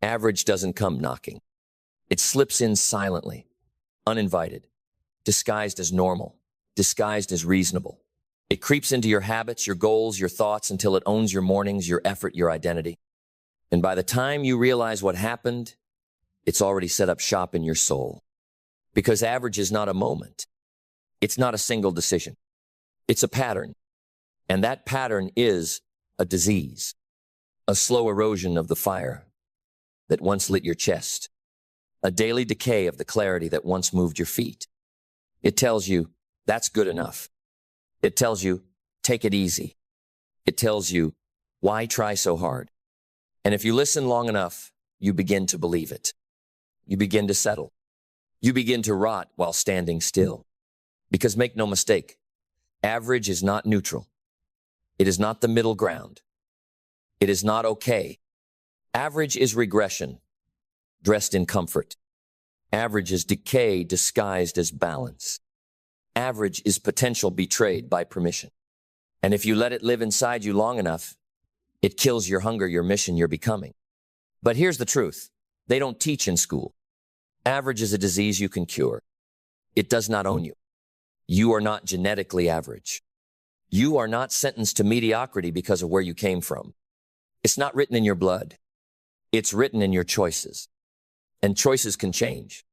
Average doesn't come knocking. It slips in silently, uninvited, disguised as normal, disguised as reasonable. It creeps into your habits, your goals, your thoughts until it owns your mornings, your effort, your identity. And by the time you realize what happened, it's already set up shop in your soul. Because average is not a moment. It's not a single decision. It's a pattern. And that pattern is a disease, a slow erosion of the fire that once lit your chest, a daily decay of the clarity that once moved your feet. It tells you, that's good enough. It tells you, take it easy. It tells you, why try so hard? And if you listen long enough, you begin to believe it. You begin to settle. You begin to rot while standing still. Because make no mistake, average is not neutral. It is not the middle ground. It is not okay. Average is regression, dressed in comfort. Average is decay disguised as balance. Average is potential betrayed by permission. And if you let it live inside you long enough, it kills your hunger, your mission, your becoming. But here's the truth. They don't teach in school. Average is a disease you can cure. It does not own you. You are not genetically average. You are not sentenced to mediocrity because of where you came from. It's not written in your blood. It's written in your choices. And choices can change.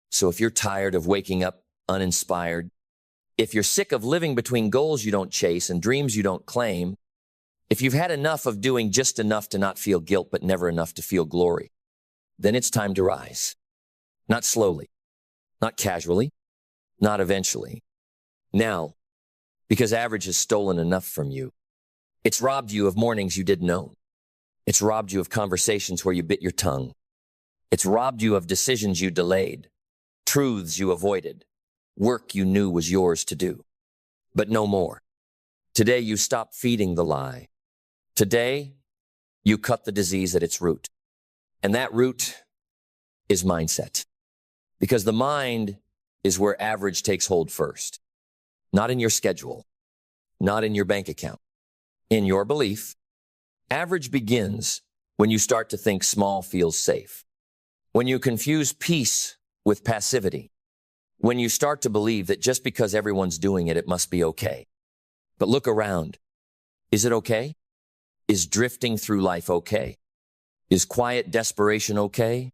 So if you're tired of waking up uninspired, if you're sick of living between goals you don't chase and dreams you don't claim, if you've had enough of doing just enough to not feel guilt but never enough to feel glory, then it's time to rise. Not slowly, not casually, not eventually. Now, because average has stolen enough from you. It's robbed you of mornings you didn't own. It's robbed you of conversations where you bit your tongue. It's robbed you of decisions you delayed, truths you avoided, work you knew was yours to do. But no more. Today you stop feeding the lie. Today, you cut the disease at its root. And that root is mindset. Because the mind is where average takes hold first. Not in your schedule, not in your bank account. In your belief, average begins when you start to think small feels safe. When you confuse peace with passivity. When you start to believe that just because everyone's doing it, it must be okay. But look around. Is it okay? Is drifting through life okay? Is quiet desperation okay?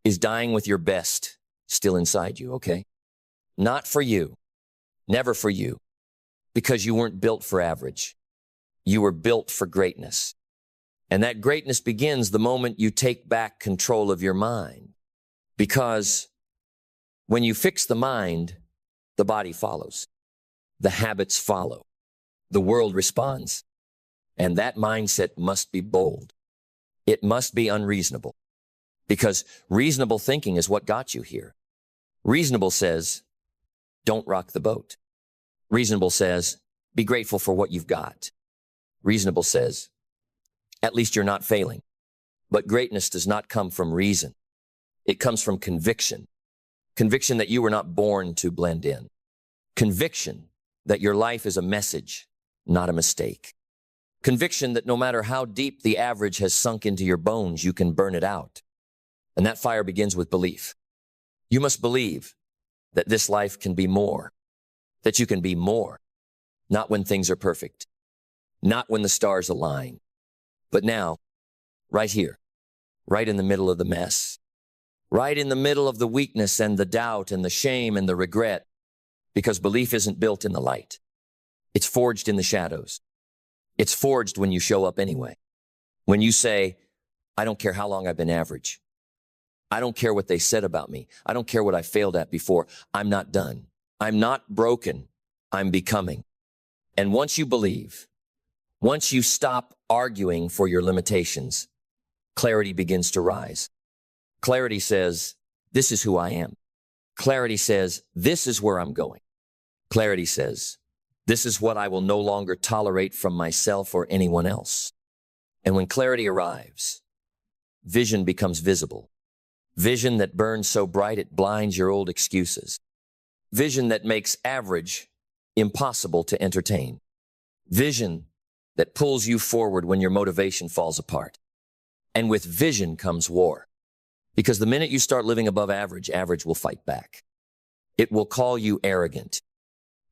Is dying with your best still inside you okay? Not for you. Never for you. Because you weren't built for average. You were built for greatness. And that greatness begins the moment you take back control of your mind. Because when you fix the mind, the body follows. The habits follow. The world responds. And that mindset must be bold. It must be unreasonable. Because reasonable thinking is what got you here. Reasonable says, don't rock the boat. Reasonable says, be grateful for what you've got. Reasonable says, at least you're not failing. But greatness does not come from reason. It comes from conviction. Conviction that you were not born to blend in. Conviction that your life is a message, not a mistake. Conviction that no matter how deep the average has sunk into your bones, you can burn it out. And that fire begins with belief. You must believe that this life can be more, that you can be more, not when things are perfect, not when the stars align, but now, right here, right in the middle of the mess, right in the middle of the weakness and the doubt and the shame and the regret, because belief isn't built in the light. It's forged in the shadows. It's forged when you show up anyway. When you say, I don't care how long I've been average. I don't care what they said about me. I don't care what I failed at before. I'm not done. I'm not broken. I'm becoming. And once you believe, once you stop arguing for your limitations, clarity begins to rise. Clarity says, this is who I am. Clarity says, this is where I'm going. Clarity says, this is what I will no longer tolerate from myself or anyone else. And when clarity arrives, vision becomes visible. Vision that burns so bright it blinds your old excuses. Vision that makes average impossible to entertain. Vision that pulls you forward when your motivation falls apart. And with vision comes war. Because the minute you start living above average, average will fight back. It will call you arrogant.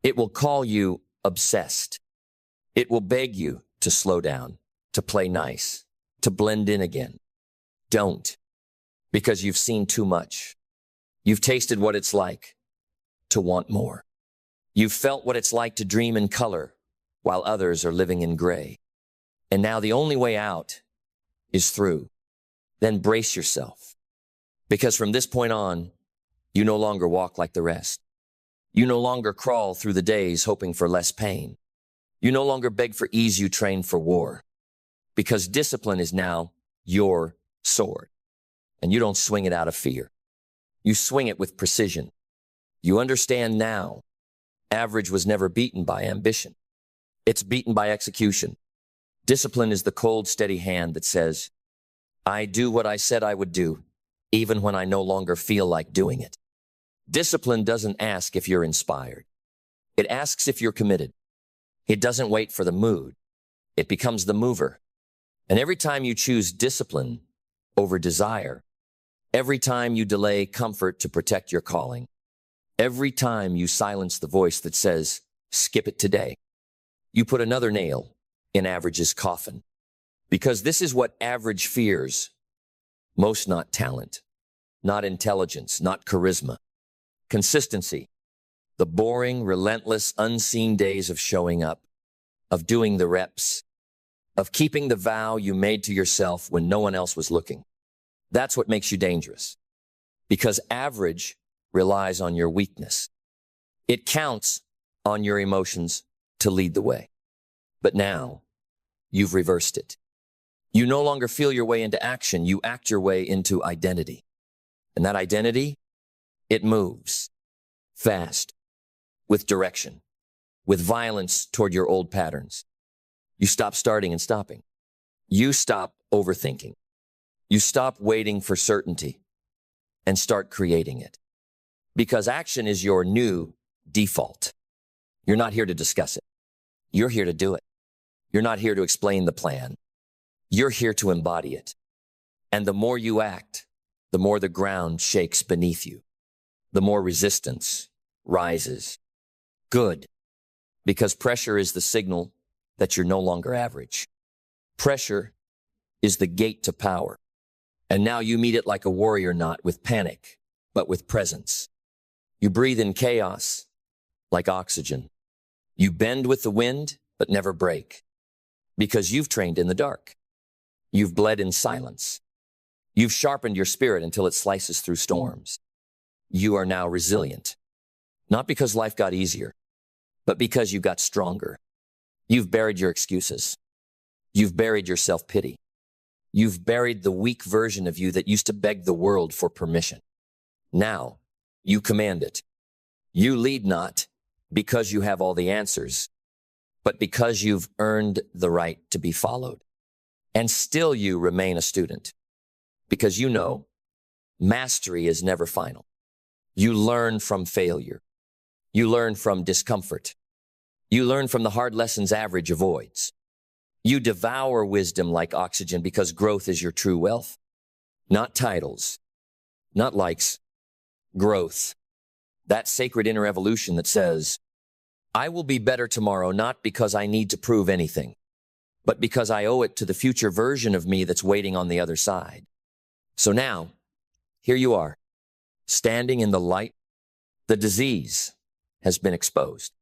It will call you obsessed. It will beg you to slow down, to play nice, to blend in again. Don't, because you've seen too much. You've tasted what it's like to want more. You've felt what it's like to dream in color while others are living in gray. And now the only way out is through. Then brace yourself. Because from this point on, you no longer walk like the rest. You no longer crawl through the days hoping for less pain. You no longer beg for ease, you train for war. Because discipline is now your sword. And you don't swing it out of fear. You swing it with precision. You understand now, average was never beaten by ambition. It's beaten by execution. Discipline is the cold, steady hand that says, I do what I said I would do, even when I no longer feel like doing it. Discipline doesn't ask if you're inspired. It asks if you're committed. It doesn't wait for the mood. It becomes the mover. And every time you choose discipline over desire, every time you delay comfort to protect your calling, every time you silence the voice that says, skip it today, you put another nail in average's coffin. Because this is what average fears most: not talent, not intelligence, not charisma. Consistency. The boring, relentless, unseen days of showing up, of doing the reps, of keeping the vow you made to yourself when no one else was looking. That's what makes you dangerous. Because average relies on your weakness. It counts on your emotions to lead the way. But now, you've reversed it. You no longer feel your way into action, you act your way into identity. And that identity, it moves fast, with direction, with violence toward your old patterns. You stop starting and stopping. You stop overthinking. You stop waiting for certainty and start creating it. Because action is your new default. You're not here to discuss it. You're here to do it. You're not here to explain the plan. You're here to embody it. And the more you act, the more the ground shakes beneath you. The more resistance rises. Good. Because pressure is the signal that you're no longer average. Pressure is the gate to power. And now you meet it like a warrior, not with panic, but with presence. You breathe in chaos like oxygen. You bend with the wind, but never break. Because you've trained in the dark. You've bled in silence. You've sharpened your spirit until it slices through storms. You are now resilient. Not because life got easier, but because you got stronger. You've buried your excuses. You've buried your self-pity. You've buried the weak version of you that used to beg the world for permission. Now, you command it. You lead not because you have all the answers, but because you've earned the right to be followed. And still you remain a student, because you know mastery is never final. You learn from failure. You learn from discomfort. You learn from the hard lessons average avoids. You devour wisdom like oxygen because growth is your true wealth. Not titles, not likes, growth. That sacred inner evolution that says, I will be better tomorrow, not because I need to prove anything, but because I owe it to the future version of me that's waiting on the other side. So now, here you are, standing in the light. The disease has been exposed.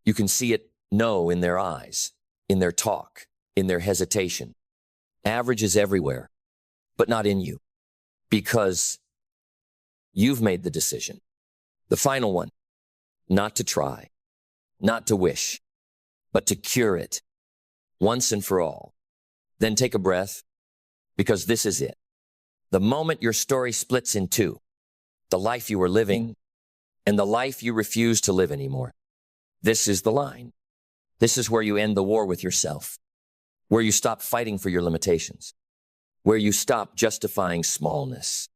You can see it, know in their eyes, in their talk, in their hesitation. Average is everywhere, but not in you, because you've made the decision. The final one, not to try, not to wish, but to cure it once and for all. Then take a breath, because this is it. The moment your story splits in two, the life you were living and the life you refuse to live anymore. This is the line. This is where you end the war with yourself, where you stop fighting for your limitations, where you stop justifying smallness,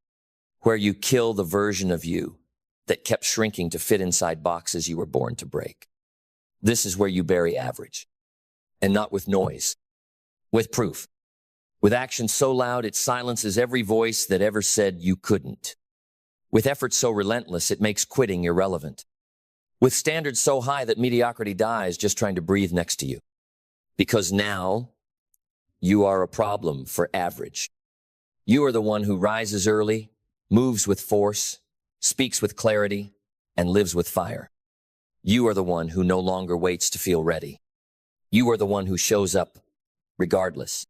where you kill the version of you that kept shrinking to fit inside boxes you were born to break. This is where you bury average, and not with noise, with proof. With action so loud it silences every voice that ever said you couldn't. With effort so relentless it makes quitting irrelevant. With standards so high that mediocrity dies just trying to breathe next to you. Because now, you are a problem for average. You are the one who rises early, moves with force, speaks with clarity, and lives with fire. You are the one who no longer waits to feel ready. You are the one who shows up regardless.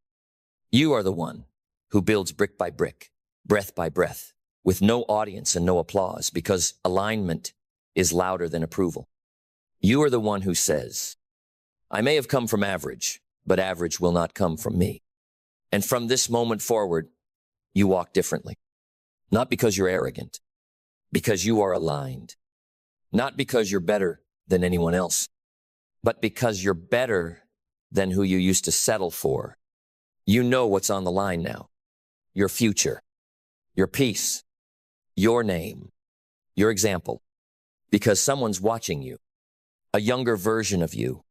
You are the one who builds brick by brick, breath by breath, with no audience and no applause, because alignment is louder than approval. You are the one who says, I may have come from average, but average will not come from me. And from this moment forward, you walk differently. Not because you're arrogant, because you are aligned. Not because you're better than anyone else, but because you're better than who you used to settle for. You know what's on the line now. Your future, your peace, your name, your example. Because someone's watching you, a younger version of you,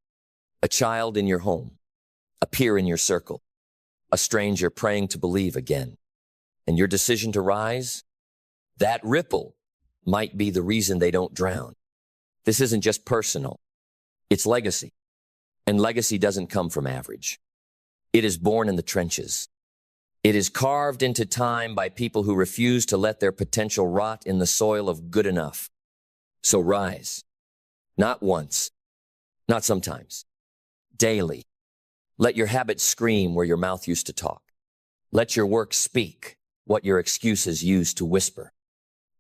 a child in your home, a peer in your circle, a stranger praying to believe again. And your decision to rise, that ripple might be the reason they don't drown. This isn't just personal, it's legacy. And legacy doesn't come from average. It is born in the trenches. It is carved into time by people who refuse to let their potential rot in the soil of good enough. So rise. Not once, not sometimes. Daily. Let your habits scream where your mouth used to talk. Let your work speak what your excuses used to whisper.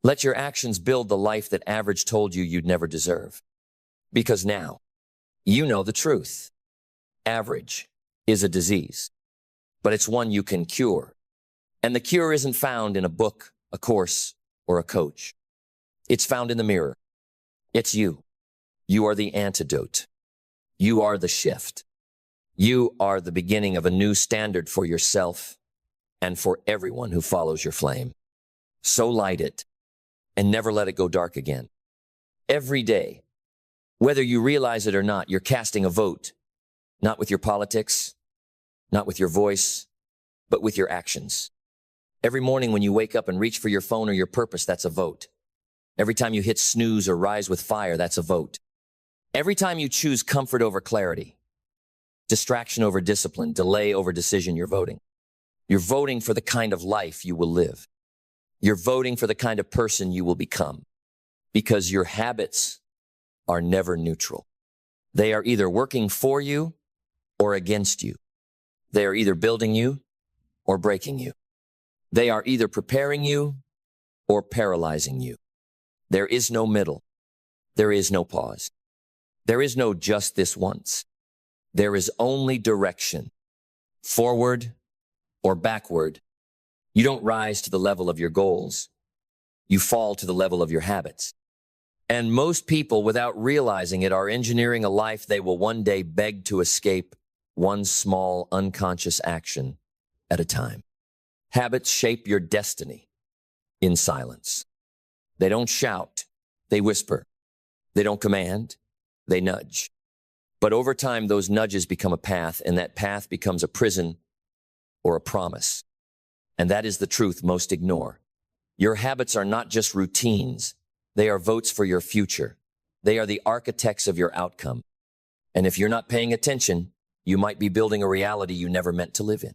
Let your actions build the life that average told you you'd never deserve. Because now, you know the truth. Average is a disease, but it's one you can cure. And the cure isn't found in a book, a course, or a coach. It's found in the mirror. It's you. You are the antidote. You are the shift. You are the beginning of a new standard for yourself and for everyone who follows your flame. So light it and never let it go dark again. Every day, whether you realize it or not, you're casting a vote, not with your politics, not with your voice, but with your actions. Every morning when you wake up and reach for your phone or your purpose, that's a vote. Every time you hit snooze or rise with fire, that's a vote. Every time you choose comfort over clarity, distraction over discipline, delay over decision, you're voting. You're voting for the kind of life you will live. You're voting for the kind of person you will become. Because your habits are never neutral. They are either working for you or against you. They are either building you or breaking you. They are either preparing you or paralyzing you. There is no middle. There is no pause. There is no just this once. There is only direction, forward or backward. You don't rise to the level of your goals. You fall to the level of your habits. And most people, without realizing it, are engineering a life they will one day beg to escape, one small unconscious action at a time. Habits shape your destiny in silence. They don't shout, they whisper. They don't command, they nudge. But over time, those nudges become a path, and that path becomes a prison or a promise. And that is the truth most ignore. Your habits are not just routines. They are votes for your future. They are the architects of your outcome. And if you're not paying attention, you might be building a reality you never meant to live in.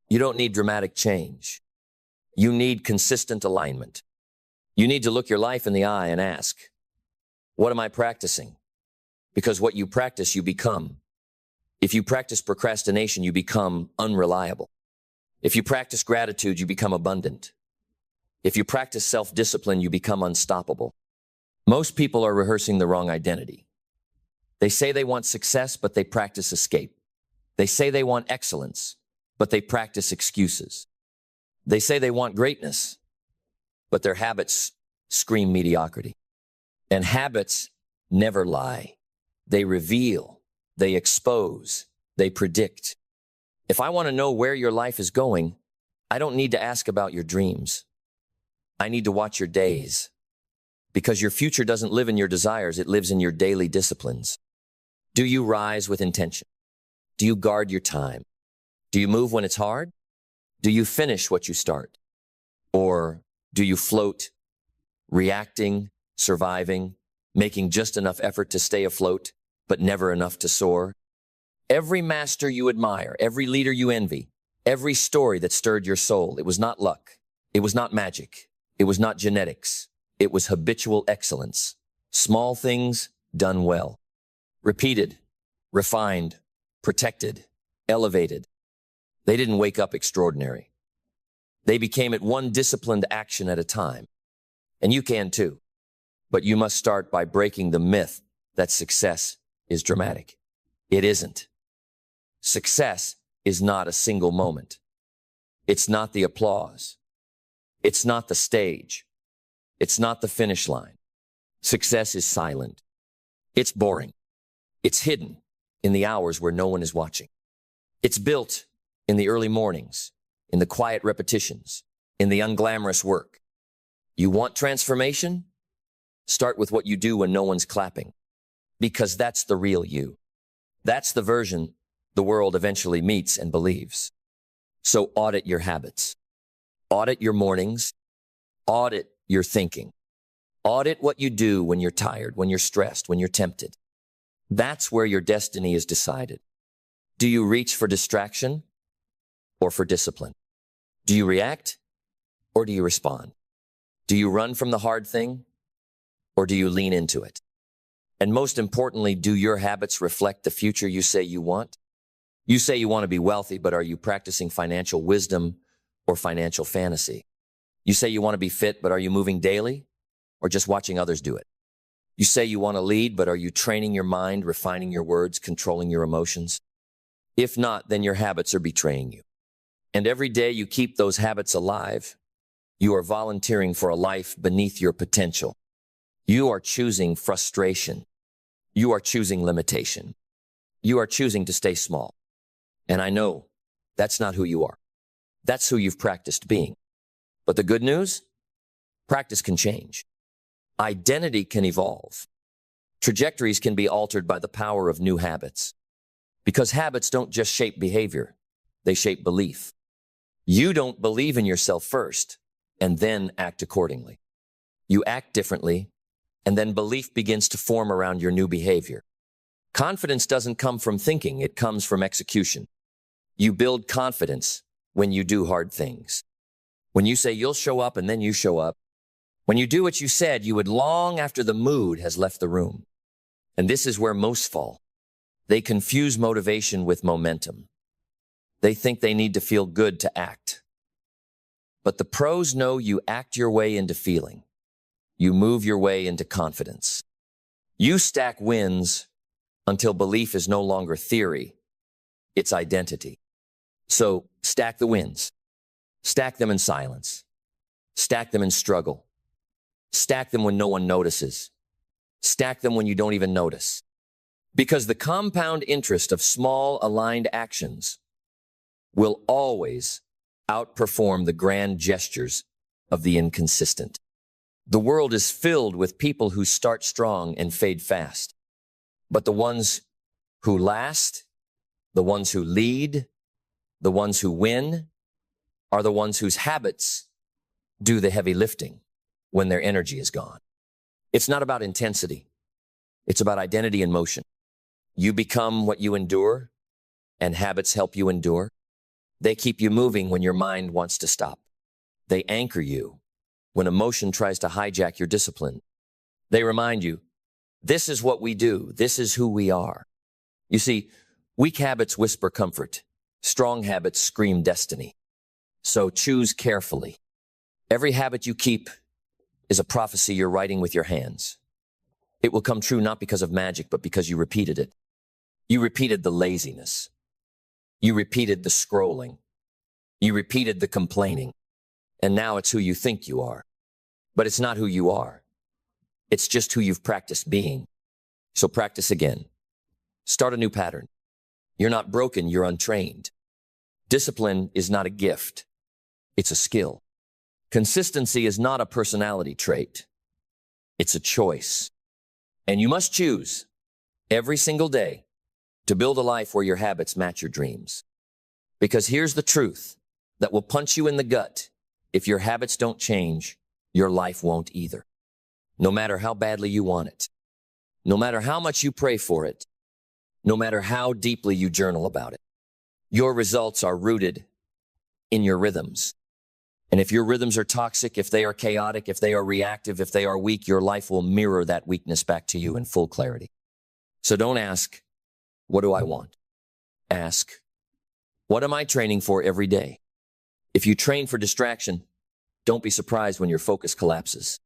You don't need dramatic change. You need consistent alignment. You need to look your life in the eye and ask, what am I practicing? Because what you practice, you become. If you practice procrastination, you become unreliable. If you practice gratitude, you become abundant. If you practice self-discipline, you become unstoppable. Most people are rehearsing the wrong identity. They say they want success, but they practice escape. They say they want excellence, but they practice excuses. They say they want greatness, but their habits scream mediocrity. And habits never lie. They reveal, they expose, they predict. If I want to know where your life is going, I don't need to ask about your dreams. I need to watch your days. Because your future doesn't live in your desires, it lives in your daily disciplines. Do you rise with intention? Do you guard your time? Do you move when it's hard? Do you finish what you start? Or do you float, reacting, surviving, making just enough effort to stay afloat, but never enough to soar? Every master you admire, every leader you envy, every story that stirred your soul, it was not luck. It was not magic. It was not genetics. It was habitual excellence. Small things done well. Repeated, refined, protected, elevated. They didn't wake up extraordinary. They became it one disciplined action at a time. And you can too. But you must start by breaking the myth that success is dramatic. It isn't. Success is not a single moment. It's not the applause. It's not the stage. It's not the finish line. Success is silent. It's boring. It's hidden in the hours where no one is watching. It's built in the early mornings, in the quiet repetitions, in the unglamorous work. You want transformation? Start with what you do when no one's clapping, because that's the real you. That's the version the world eventually meets and believes. So audit your habits. Audit your mornings. Audit your thinking. Audit what you do when you're tired, when you're stressed, when you're tempted. That's where your destiny is decided. Do you reach for distraction or for discipline? Do you react or do you respond? Do you run from the hard thing or do you lean into it? And most importantly, do your habits reflect the future you say you want? You say you want to be wealthy, but are you practicing financial wisdom or financial fantasy? You say you want to be fit, but are you moving daily or just watching others do it? You say you want to lead, but are you training your mind, refining your words, controlling your emotions? If not, then your habits are betraying you. And every day you keep those habits alive, you are volunteering for a life beneath your potential. You are choosing frustration. You are choosing limitation. You are choosing to stay small. And I know that's not who you are. That's who you've practiced being. But the good news? Practice can change. Identity can evolve. Trajectories can be altered by the power of new habits. Because habits don't just shape behavior, they shape belief. You don't believe in yourself first and then act accordingly. You act differently, and then belief begins to form around your new behavior. Confidence doesn't come from thinking, it comes from execution. You build confidence when you do hard things. When you say you'll show up and then you show up. When you do what you said you would long after the mood has left the room. And this is where most fall. They confuse motivation with momentum. They think they need to feel good to act. But the pros know you act your way into feeling. You move your way into confidence. You stack wins until belief is no longer theory, it's identity. So stack the wins. Stack them in silence. Stack them in struggle. Stack them when no one notices. Stack them when you don't even notice. Because the compound interest of small aligned actions will always outperform the grand gestures of the inconsistent. The world is filled with people who start strong and fade fast. But the ones who last, the ones who lead, the ones who win, are the ones whose habits do the heavy lifting when their energy is gone. It's not about intensity. It's about identity and motion. You become what you endure, and habits help you endure. They keep you moving when your mind wants to stop. They anchor you when emotion tries to hijack your discipline. They remind you, this is what we do. This is who we are. You see, weak habits whisper comfort. Strong habits scream destiny. So choose carefully. Every habit you keep is a prophecy you're writing with your hands. It will come true not because of magic, but because you repeated it. You repeated the laziness. You repeated the scrolling. You repeated the complaining. And now it's who you think you are. But it's not who you are. It's just who you've practiced being. So practice again. Start a new pattern. You're not broken, you're untrained. Discipline is not a gift. It's a skill. Consistency is not a personality trait. It's a choice. And you must choose every single day to build a life where your habits match your dreams. Because here's the truth. that will punch you in the gut. If your habits don't change, your life won't either. No matter how badly you want it, no matter how much you pray for it, no matter how deeply you journal about it, your results are rooted in your rhythms. And if your rhythms are toxic, if they are chaotic, if they are reactive, if they are weak, your life will mirror that weakness back to you in full clarity. So don't ask, what do I want? Ask, what am I training for every day? If you train for distraction, don't be surprised when your focus collapses.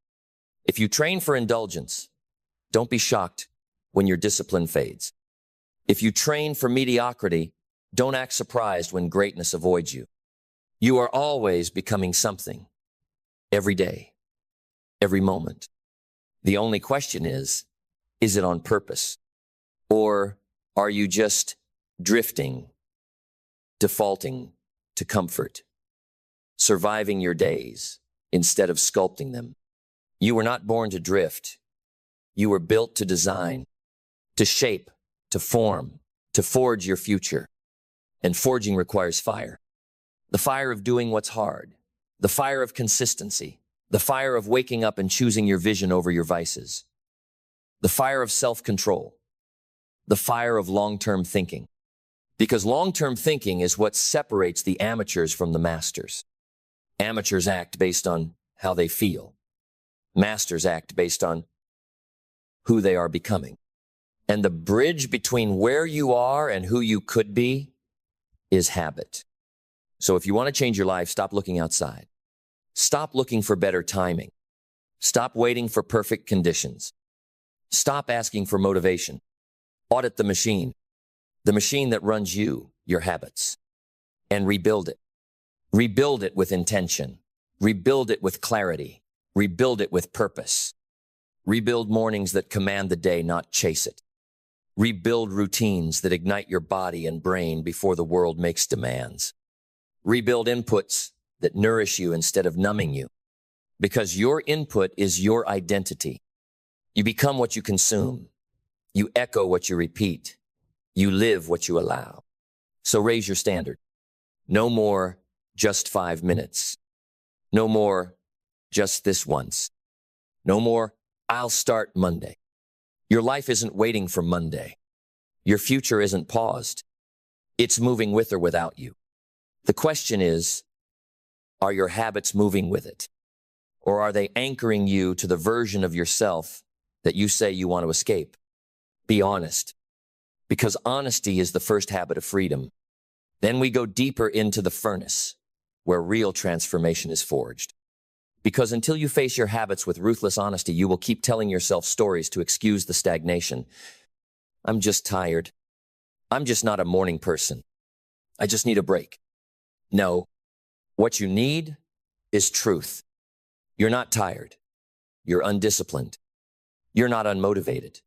If you train for indulgence, don't be shocked when your discipline fades. If you train for mediocrity, don't act surprised when greatness avoids you. You are always becoming something, every day, every moment. The only question is it on purpose? Or are you just drifting, defaulting to comfort, surviving your days instead of sculpting them? You were not born to drift. You were built to design, to shape, to form, to forge your future. And forging requires fire. The fire of doing what's hard, the fire of consistency, the fire of waking up and choosing your vision over your vices, the fire of self-control, the fire of long-term thinking. Because long-term thinking is what separates the amateurs from the masters. Amateurs act based on how they feel. Masters act based on who they are becoming. And the bridge between where you are and who you could be is habit. So if you want to change your life, stop looking outside. Stop looking for better timing. Stop waiting for perfect conditions. Stop asking for motivation. Audit the machine that runs you, your habits, and rebuild it. Rebuild it with intention. Rebuild it with clarity. Rebuild it with purpose. Rebuild mornings that command the day, not chase it. Rebuild routines that ignite your body and brain before the world makes demands. Rebuild inputs that nourish you instead of numbing you. Because your input is your identity. You become what you consume. You echo what you repeat. You live what you allow. So raise your standard. No more just 5 minutes. No more just this once. No more I'll start Monday. Your life isn't waiting for Monday. Your future isn't paused. It's moving with or without you. The question is, are your habits moving with it? Or are they anchoring you to the version of yourself that you say you want to escape? Be honest, because honesty is the first habit of freedom. Then we go deeper into the furnace, where real transformation is forged. Because until you face your habits with ruthless honesty, you will keep telling yourself stories to excuse the stagnation. I'm just tired. I'm just not a morning person. I just need a break. No, what you need is truth. You're not tired. You're undisciplined. You're not unmotivated.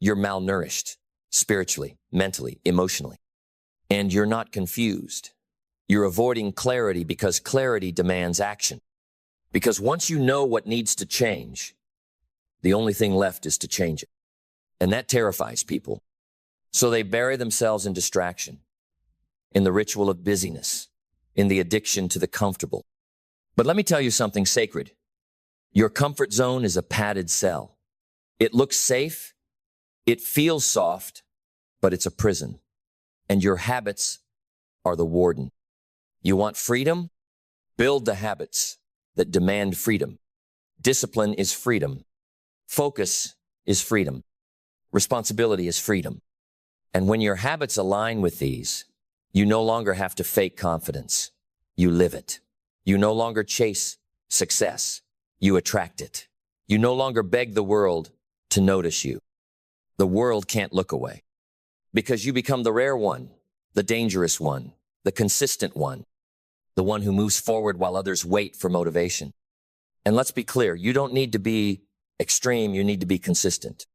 You're malnourished, spiritually, mentally, emotionally. And you're not confused. You're avoiding clarity because clarity demands action. Because once you know what needs to change, the only thing left is to change it. And that terrifies people. So they bury themselves in distraction, in the ritual of busyness, in the addiction to the comfortable. But let me tell you something sacred. Your comfort zone is a padded cell. It looks safe. It feels soft, but it's a prison. And your habits are the warden. You want freedom? Build the habits that demand freedom. Discipline is freedom. Focus is freedom. Responsibility is freedom. And when your habits align with these, you no longer have to fake confidence. You live it. You no longer chase success. You attract it. You no longer beg the world to notice you. The world can't look away because you become the rare one, the dangerous one, the consistent one, the one who moves forward while others wait for motivation. And let's be clear, you don't need to be extreme, you need to be consistent.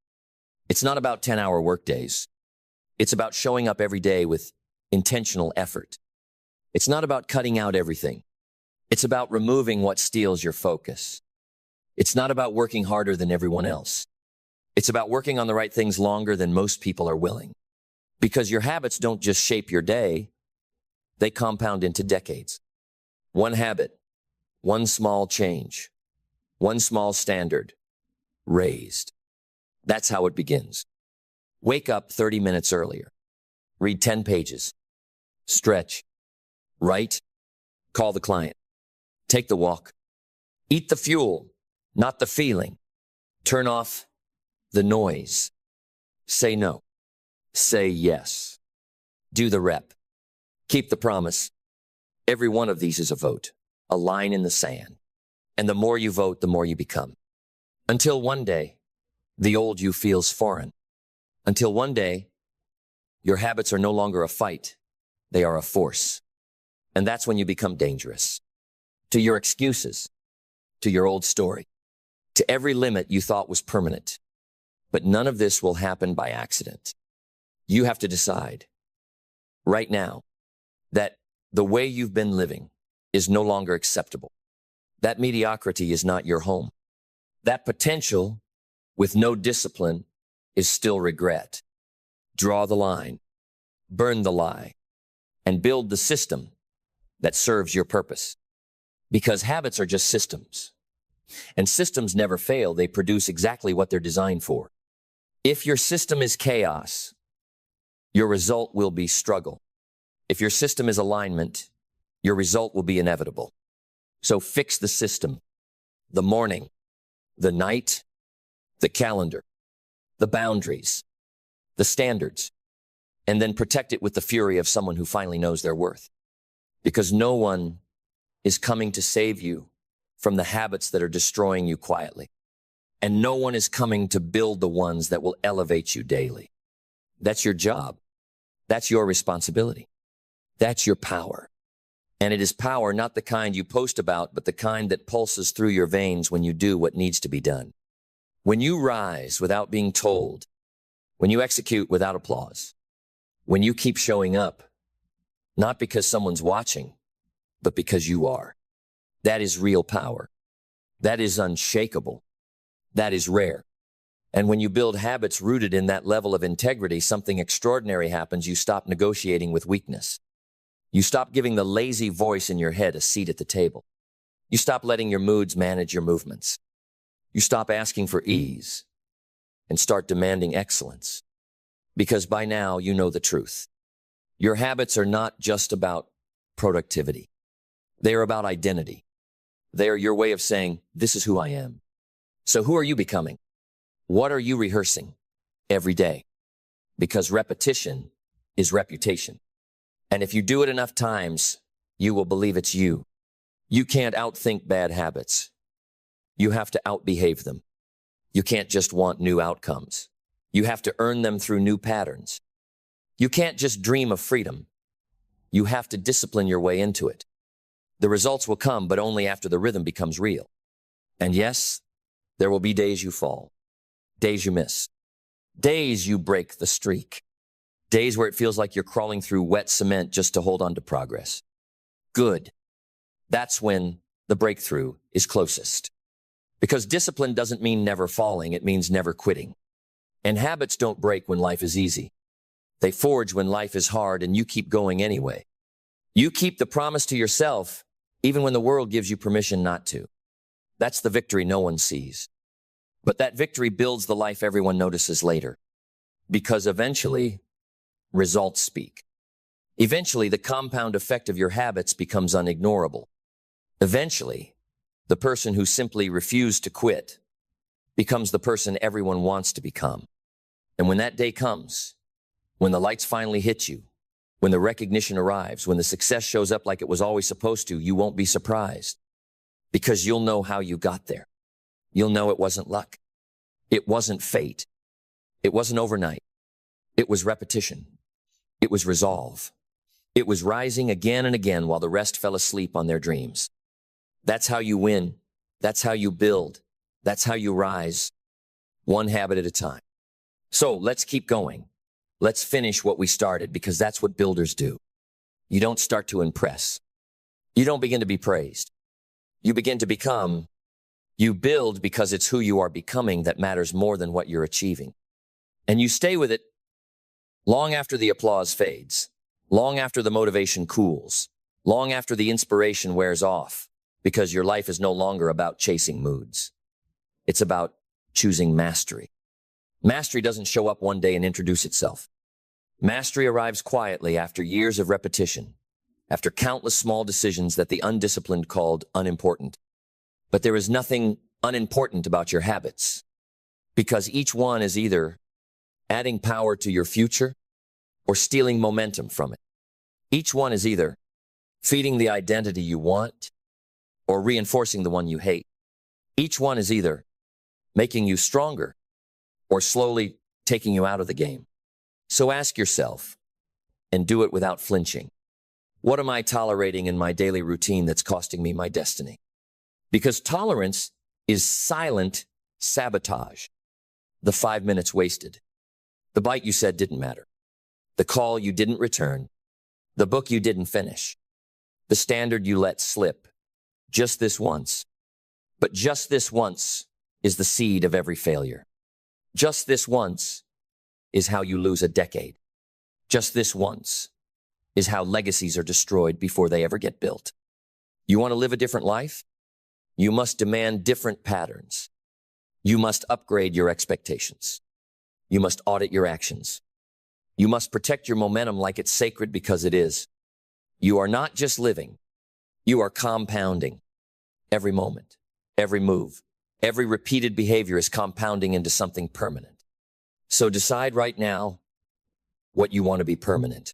It's not about 10-hour workdays. It's about showing up every day with intentional effort. It's not about cutting out everything. It's about removing what steals your focus. It's not about working harder than everyone else. It's about working on the right things longer than most people are willing. Because your habits don't just shape your day, they compound into decades. One habit, one small change, one small standard raised. That's how it begins. Wake up 30 minutes earlier. Read 10 pages. Stretch. Write. Call the client. Take the walk. Eat the fuel, not the feeling. Turn off the noise. Say no. Say yes. Do the rep. Keep the promise. Every one of these is a vote, a line in the sand. And the more you vote, the more you become. Until one day, the old you feels foreign. Until one day, your habits are no longer a fight. They are a force. And that's when you become dangerous. To your excuses, to your old story, to every limit you thought was permanent. But none of this will happen by accident. You have to decide right now that the way you've been living is no longer acceptable. That mediocrity is not your home. That potential with no discipline is still regret. Draw the line, burn the lie, and build the system that serves your purpose. Because habits are just systems. And systems never fail. They produce exactly what they're designed for. If your system is chaos, your result will be struggle. If your system is alignment, your result will be inevitable. So fix the system, the morning, the night, the calendar, the boundaries, the standards, and then protect it with the fury of someone who finally knows their worth. Because no one is coming to save you from the habits that are destroying you quietly. And no one is coming to build the ones that will elevate you daily. That's your job. That's your responsibility. That's your power. And it is power not the kind you post about, but the kind that pulses through your veins when you do what needs to be done. When you rise without being told, when you execute without applause, when you keep showing up, not because someone's watching, but because you are. That is real power. That is unshakable. That is rare. And when you build habits rooted in that level of integrity, something extraordinary happens. You stop negotiating with weakness. You stop giving the lazy voice in your head a seat at the table. You stop letting your moods manage your movements. You stop asking for ease and start demanding excellence. Because by now, you know the truth. Your habits are not just about productivity. They are about identity. They are your way of saying, this is who I am. So who are you becoming? What are you rehearsing every day? Because repetition is reputation. And if you do it enough times, you will believe it's you. You can't outthink bad habits. You have to outbehave them. You can't just want new outcomes. You have to earn them through new patterns. You can't just dream of freedom. You have to discipline your way into it. The results will come, but only after the rhythm becomes real. And yes, there will be days you fall, days you miss, days you break the streak, days where it feels like you're crawling through wet cement just to hold on to progress. Good. That's when the breakthrough is closest. Because discipline doesn't mean never falling, it means never quitting. And habits don't break when life is easy. They forge when life is hard, and you keep going anyway. You keep the promise to yourself, even when the world gives you permission not to. That's the victory no one sees. But that victory builds the life everyone notices later. Because eventually, results speak. Eventually, the compound effect of your habits becomes unignorable. Eventually, the person who simply refused to quit becomes the person everyone wants to become. And when that day comes, when the lights finally hit you, when the recognition arrives, when the success shows up like it was always supposed to, you won't be surprised. Because you'll know how you got there. You'll know it wasn't luck. It wasn't fate. It wasn't overnight. It was repetition. It was resolve. It was rising again and again while the rest fell asleep on their dreams. That's how you win. That's how you build. That's how you rise. One habit at a time. So let's keep going. Let's finish what we started, because that's what builders do. You don't start to impress. You don't begin to be praised. You begin to become. You build because it's who you are becoming that matters more than what you're achieving. And you stay with it long after the applause fades, long after the motivation cools, long after the inspiration wears off, because your life is no longer about chasing moods. It's about choosing mastery. Mastery doesn't show up one day and introduce itself. Mastery arrives quietly after years of repetition, after countless small decisions that the undisciplined called unimportant. But there is nothing unimportant about your habits, because each one is either adding power to your future or stealing momentum from it. Each one is either feeding the identity you want or reinforcing the one you hate. Each one is either making you stronger or slowly taking you out of the game. So ask yourself, and do it without flinching, what am I tolerating in my daily routine that's costing me my destiny? Because tolerance is silent sabotage. The 5 minutes wasted. The bite you said didn't matter. The call you didn't return. The book you didn't finish. The standard you let slip. Just this once. But just this once is the seed of every failure. Just this once is how you lose a decade. Just this once is how legacies are destroyed before they ever get built. You want to live a different life? You must demand different patterns. You must upgrade your expectations. You must audit your actions. You must protect your momentum like it's sacred, because it is. You are not just living. You are compounding. Every moment, every move, every repeated behavior is compounding into something permanent. So decide right now what you want to be permanent.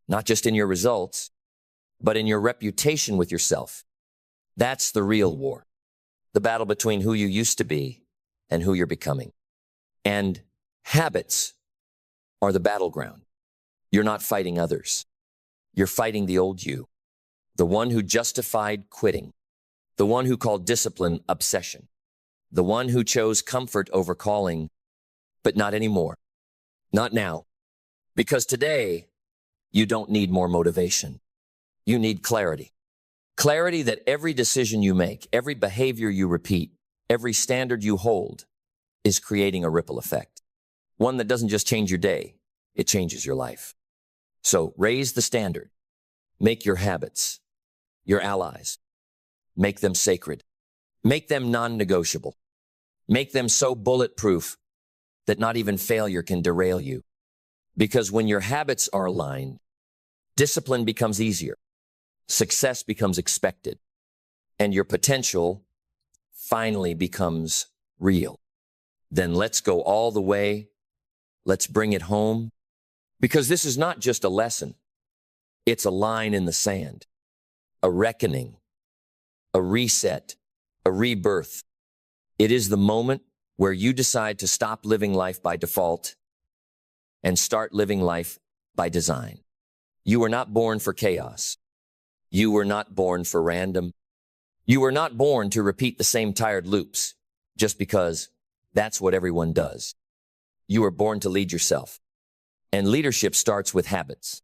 Not just in your results, but in your reputation with yourself. That's the real war. The battle between who you used to be and who you're becoming. And habits are the battleground. You're not fighting others. You're fighting the old you, the one who justified quitting, the one who called discipline obsession, the one who chose comfort over calling, but not anymore. Not now. Because today, you don't need more motivation. You need clarity. Clarity that every decision you make, every behavior you repeat, every standard you hold is creating a ripple effect. One that doesn't just change your day, it changes your life. So raise the standard. Make your habits your allies. Make them sacred. Make them non-negotiable. Make them so bulletproof that not even failure can derail you. Because when your habits are aligned, discipline becomes easier. Success becomes expected. And your potential finally becomes real. Then let's go all the way. Let's bring it home. Because this is not just a lesson. It's a line in the sand, a reckoning, a reset, a rebirth. It is the moment where you decide to stop living life by default and start living life by design. You were not born for chaos. You were not born for random. You were not born to repeat the same tired loops just because that's what everyone does. You were born to lead yourself. And leadership starts with habits.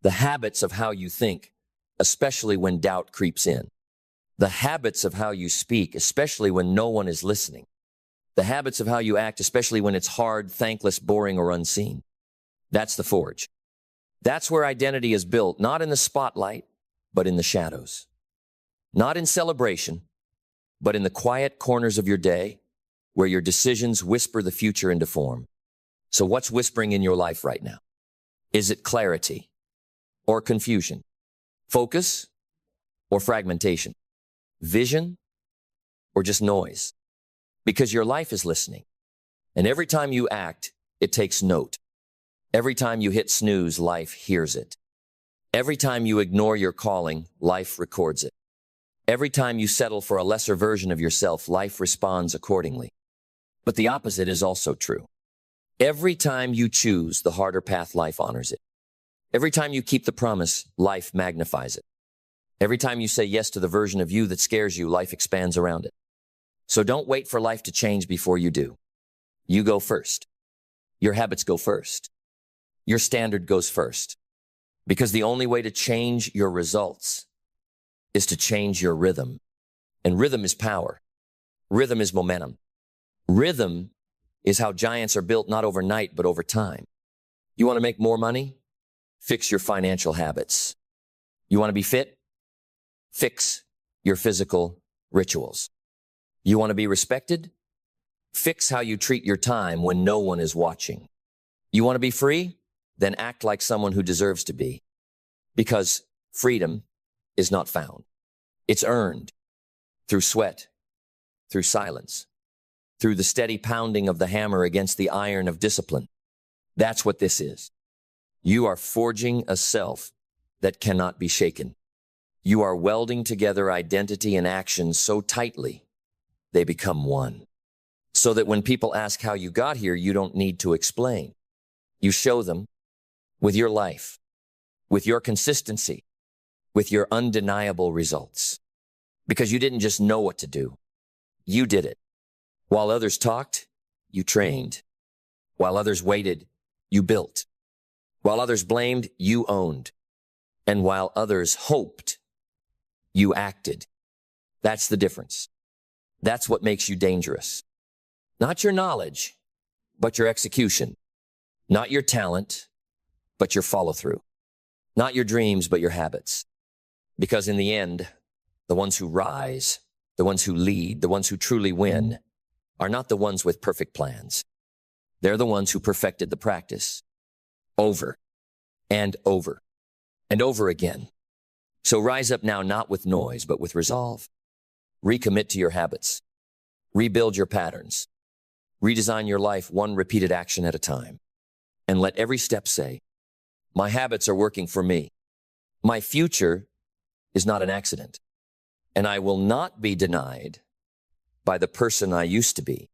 The habits of how you think, especially when doubt creeps in. The habits of how you speak, especially when no one is listening. The habits of how you act, especially when it's hard, thankless, boring, or unseen. That's the forge. That's where identity is built, not in the spotlight, but in the shadows. Not in celebration, but in the quiet corners of your day, where your decisions whisper the future into form. So what's whispering in your life right now? Is it clarity or confusion? Focus or fragmentation? Vision or just noise? Because your life is listening. And every time you act, it takes note. Every time you hit snooze, life hears it. Every time you ignore your calling, life records it. Every time you settle for a lesser version of yourself, life responds accordingly. But the opposite is also true. Every time you choose the harder path, life honors it. Every time you keep the promise, life magnifies it. Every time you say yes to the version of you that scares you, life expands around it. So don't wait for life to change before you do. You go first. Your habits go first. Your standard goes first. Because the only way to change your results is to change your rhythm. And rhythm is power. Rhythm is momentum. Rhythm is how giants are built, not overnight, but over time. You want to make more money? Fix your financial habits. You want to be fit? Fix your physical rituals. You want to be respected? Fix how you treat your time when no one is watching. You want to be free? Then act like someone who deserves to be. Because freedom is not found. It's earned through sweat, through silence, through the steady pounding of the hammer against the iron of discipline. That's what this is. You are forging a self that cannot be shaken. You are welding together identity and action so tightly, they become one. So that when people ask how you got here, you don't need to explain. You show them with your life, with your consistency, with your undeniable results. Because you didn't just know what to do. You did it. While others talked, you trained. While others waited, you built. While others blamed, you owned. And while others hoped, you acted. That's the difference. That's what makes you dangerous. Not your knowledge, but your execution. Not your talent, but your follow-through. Not your dreams, but your habits. Because in the end, the ones who rise, the ones who lead, the ones who truly win, are not the ones with perfect plans. They're the ones who perfected the practice. Over and over and over again. So rise up now, not with noise, but with resolve. Recommit to your habits. Rebuild your patterns. Redesign your life one repeated action at a time. And let every step say, my habits are working for me. My future is not an accident. And I will not be denied by the person I used to be.